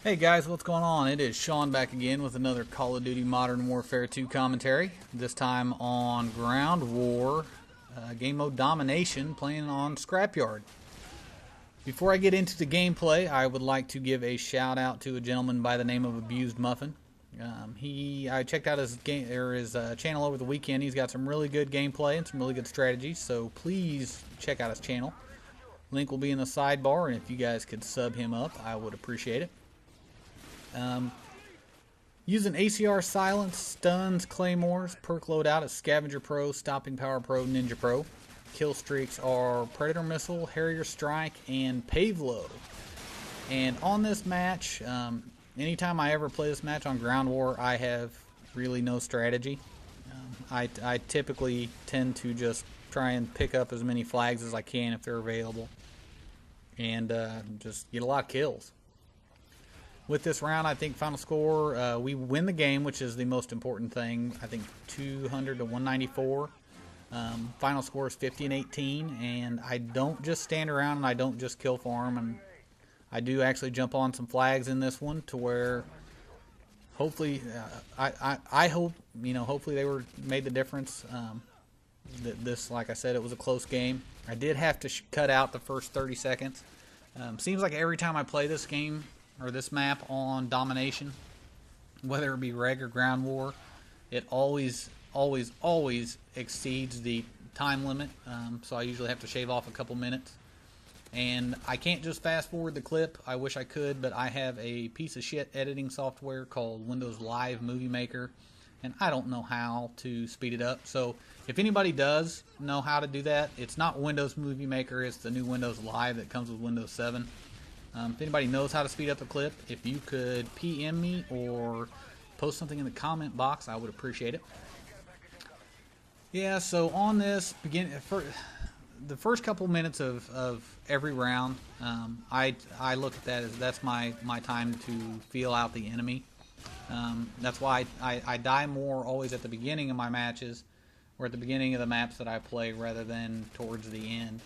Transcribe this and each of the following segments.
Hey guys, what's going on? It is Sean back again with another Call of Duty Modern Warfare 2 commentary. This time on Ground War, game mode Domination, playing on Scrapyard. Before I get into the gameplay, I would like to give a shout out to a gentleman by the name of Abused Muffin. I checked out his channel over the weekend. He's got some really good gameplay and some really good strategies, so please check out his channel. Link will be in the sidebar, and if you guys could sub him up, I would appreciate it. Using ACR Silence, Stuns, Claymores, Perk Loadout as Scavenger Pro, Stopping Power Pro, Ninja Pro. Killstreaks are Predator Missile, Harrier Strike, and Pavelow. And on this match, anytime I ever play this match on Ground War, I have really no strategy. I typically tend to just try and pick up as many flags as I can if they're available. And just get a lot of kills. With this round, I think final score, we win the game, which is the most important thing. I think 200 to 194. Final score is 50 and 18, and I don't just stand around and I don't just kill farm, and I do actually jump on some flags in this one to where hopefully, I hope, hopefully they made the difference. Like I said, it was a close game. I did have to cut out the first 30 seconds. Seems like every time I play this game, or this map on Domination, whether it be Reg or Ground War, it always exceeds the time limit, so I usually have to shave off a couple minutes. And I can't just fast forward the clip. I wish I could, but I have a piece of shit editing software called Windows Live Movie Maker, and I don't know how to speed it up. So if anybody does know how to do that, it's not Windows Movie Maker, it's the new Windows Live that comes with Windows 7. If anybody knows how to speed up a clip, if you could PM me or post something in the comment box, I would appreciate it. Yeah, so on this, the first couple minutes of every round, I look at that as that's my time to feel out the enemy. That's why I die more always at the beginning of my matches, or at the beginning of the maps that I play, rather than towards the end.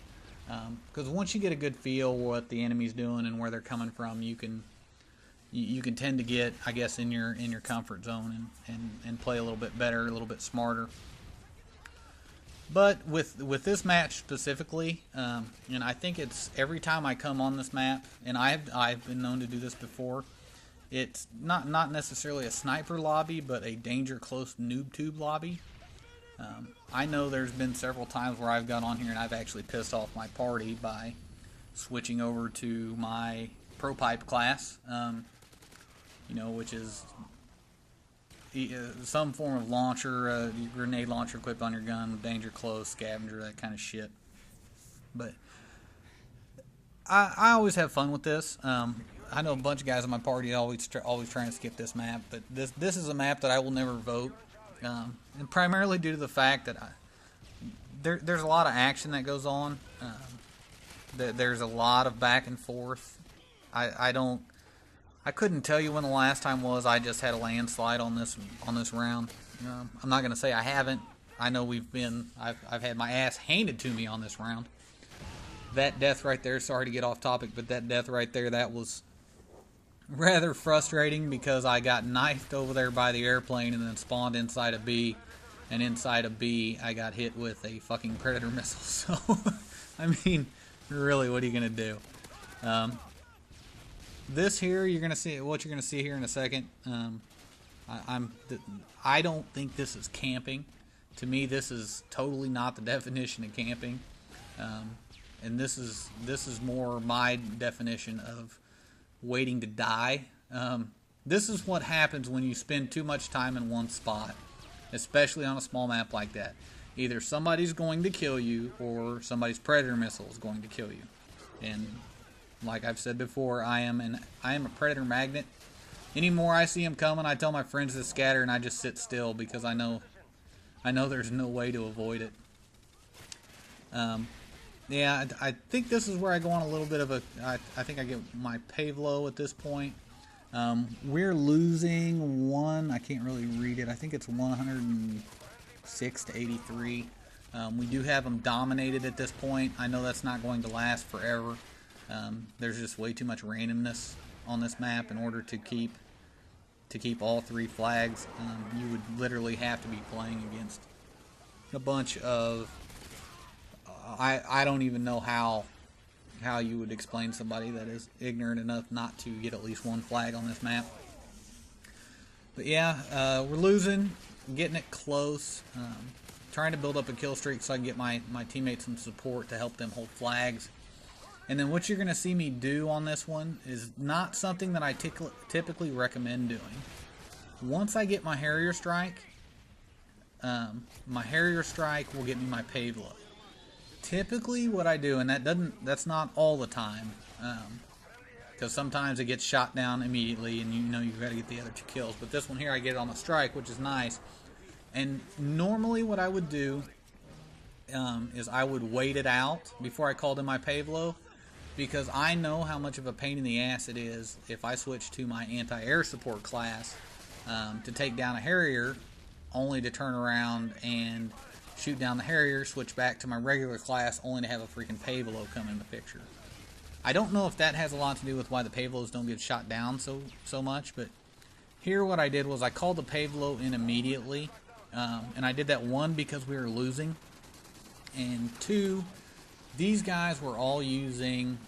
Because once you get a good feel what the enemy's doing and where they're coming from, you can tend to get, I guess, in your comfort zone and play a little bit better, a little bit smarter. But with this match specifically, and I think it's every time I come on this map, and I've been known to do this before. It's not necessarily a sniper lobby, but a danger close noob tube lobby. I know there's been several times where I've got on here and I've actually pissed off my party by switching over to my Pro Pipe class, which is some form of launcher, grenade launcher equipped on your gun, danger close, scavenger, that kind of shit. But I always have fun with this. I know a bunch of guys in my party always trying to skip this map, but this is a map that I will never vote. And primarily due to the fact that there's a lot of action that goes on. There's a lot of back and forth. I couldn't tell you when the last time was I just had a landslide on this round. I'm not gonna say I haven't. I know I've had my ass handed to me on this round. That death right there, sorry to get off topic, but that death right there, that was rather frustrating because I got knifed over there by the airplane and then spawned inside a B, and inside a B I got hit with a fucking Predator missile. So I mean, really, what are you gonna do? This here, you're gonna see what you're gonna see here in a second. I don't think this is camping. To me, this is totally not the definition of camping, and this is more my definition of waiting to die. This is what happens when you spend too much time in one spot, especially on a small map like that. Either somebody's going to kill you or somebody's Predator missile is going to kill you. And like I've said before, I am a Predator magnet. Any more I see them coming, I tell my friends to scatter and I just sit still because I know there's no way to avoid it. Yeah, I think this is where I go on a little bit of I think I get my Pavelow at this point. We're losing one. I can't really read it. I think it's 106 to 83. We do have them dominated at this point. I know that's not going to last forever. There's just way too much randomness. on this map in order to keep all 3 flags. You would literally have to be playing against a bunch of I don't even know how you would explain somebody that is ignorant enough not to get at least 1 flag on this map. But yeah, we're losing, getting it close. Trying to build up a kill streak so I can get my teammates some support to help them hold flags. And then what you're going to see me do on this one is not something that I typically recommend doing. Once I get my Harrier strike will get me my Pavelow. Typically what I do, and that's not all the time, because sometimes it gets shot down immediately and you've got to get the other 2 kills. But this one here I get it on the strike, which is nice. And normally what I would do is I would wait it out before I called in my Pavelow, because I know how much of a pain in the ass it is if I switch to my anti-air support class to take down a Harrier, only to turn around and shoot down the Harrier, switch back to my regular class, only to have a freaking Pavelow come in the picture. I don't know if that has a lot to do with why the Pavelows don't get shot down so much, but here what I did was I called the Pavelow in immediately. And I did that, 1, because we were losing, and 2, these guys were all using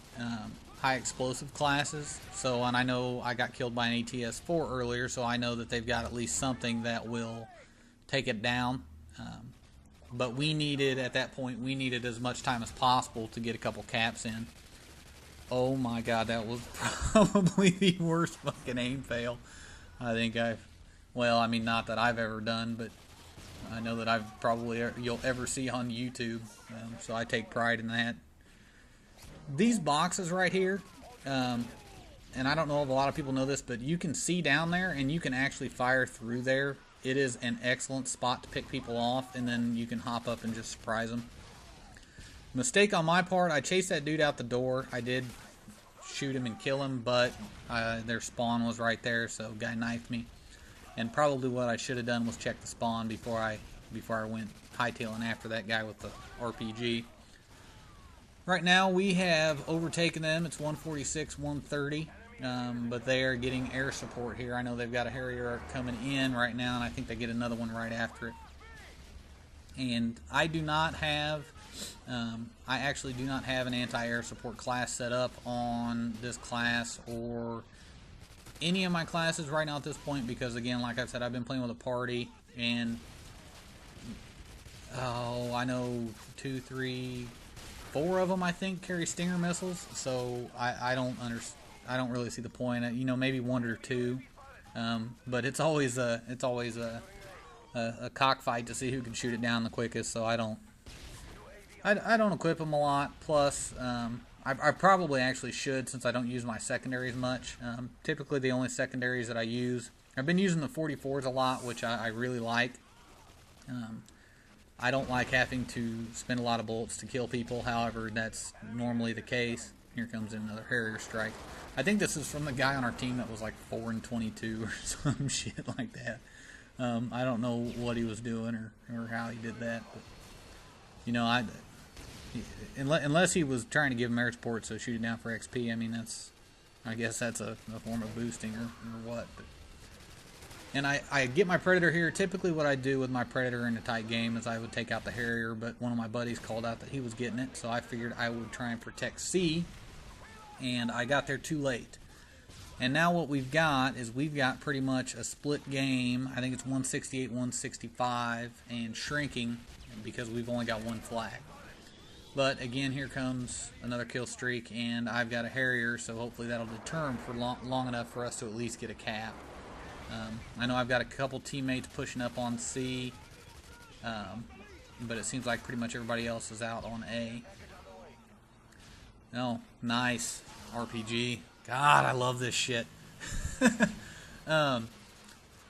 high explosive classes. So, and I know I got killed by an ATS-4 earlier, so I know that they've got at least something that will take it down. But we needed, at that point, as much time as possible to get a couple caps in. Oh my god, that was probably the worst fucking aim fail I think well, I mean, not that I've ever done, but I know that you'll ever see on YouTube, so I take pride in that. These boxes right here, and I don't know if a lot of people know this, but you can see down there and you can actually fire through there. It is an excellent spot to pick people off, and then you can hop up and just surprise them. Mistake on my part, I chased that dude out the door. I did shoot him and kill him, but their spawn was right there, so guy knifed me. And probably what I should have done was check the spawn before I went hightailing after that guy with the RPG. Right now we have overtaken them. It's 146, 130, but they are getting air support here. I know they've got a Harrier coming in right now, and I think they get another one right after it. And I do not have, I actually do not have an anti-air support class set up on this class or any of my classes right now at this point, because again, like I said, I've been playing with a party, and I know 2, 3, 4 of them I think carry Stinger missiles, so I don't really see the point. Maybe 1 or 2, but it's always a cockfight to see who can shoot it down the quickest. So I don't equip them a lot. Plus, I probably actually should, since I don't use my secondaries much. Typically the only secondaries that I use, I've been using the 44s a lot, which I really like. I don't like having to spend a lot of bullets to kill people, however that's normally the case. Here comes another Harrier strike. I think this is from the guy on our team that was like 4 and 22 or some shit like that. I don't know what he was doing or how he did that, but unless he was trying to give him air support, so shoot it down for XP. I mean, I guess that's a form of boosting or what. But, and I get my Predator here. Typically what I do with my Predator in a tight game is I would take out the Harrier, but one of my buddies called out that he was getting it, so I figured I would try and protect C, and I got there too late. And now what we've got is pretty much a split game. I think it's 168, 165, and shrinking because we've only got 1 flag. But again, here comes another kill streak, and I've got a Harrier, so hopefully that'll deter him for long enough for us to at least get a cap. I know I've got a couple teammates pushing up on C, but it seems like pretty much everybody else is out on A. Oh, nice RPG. God, I love this shit.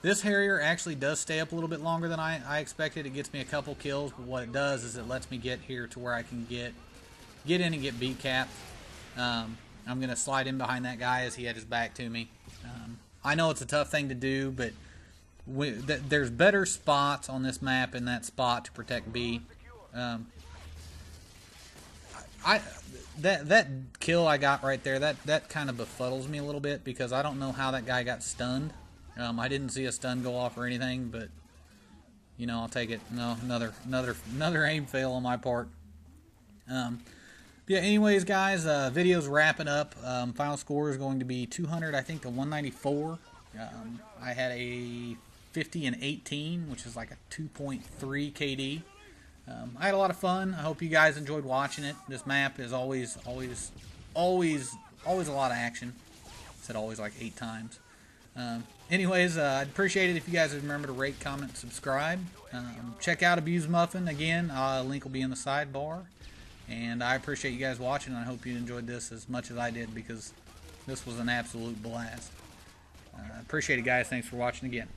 This Harrier actually does stay up a little bit longer than I expected. It gets me a couple kills, but what it does is it lets me get here to where I can get in and get beat capped. I'm going to slide in behind that guy as he had his back to me. I know it's a tough thing to do, but there's better spots on this map in that spot to protect B. that kill I got right there, that kind of befuddles me a little bit, because I don't know how that guy got stunned. I didn't see a stun go off or anything, but you know, I'll take it. No, another aim fail on my part. Yeah, anyways, guys, video's wrapping up. Final score is going to be 200, I think, to 194. I had a 50 and 18, which is like a 2.3 KD. I had a lot of fun. I hope you guys enjoyed watching it. This map is always a lot of action. I said always like 8 times. Anyways, I'd appreciate it if you guys would remember to rate, comment, subscribe. Check out Abuse Muffin again. Link will be in the sidebar. And I appreciate you guys watching, and I hope you enjoyed this as much as I did, because this was an absolute blast. Appreciate it, guys. Thanks for watching again.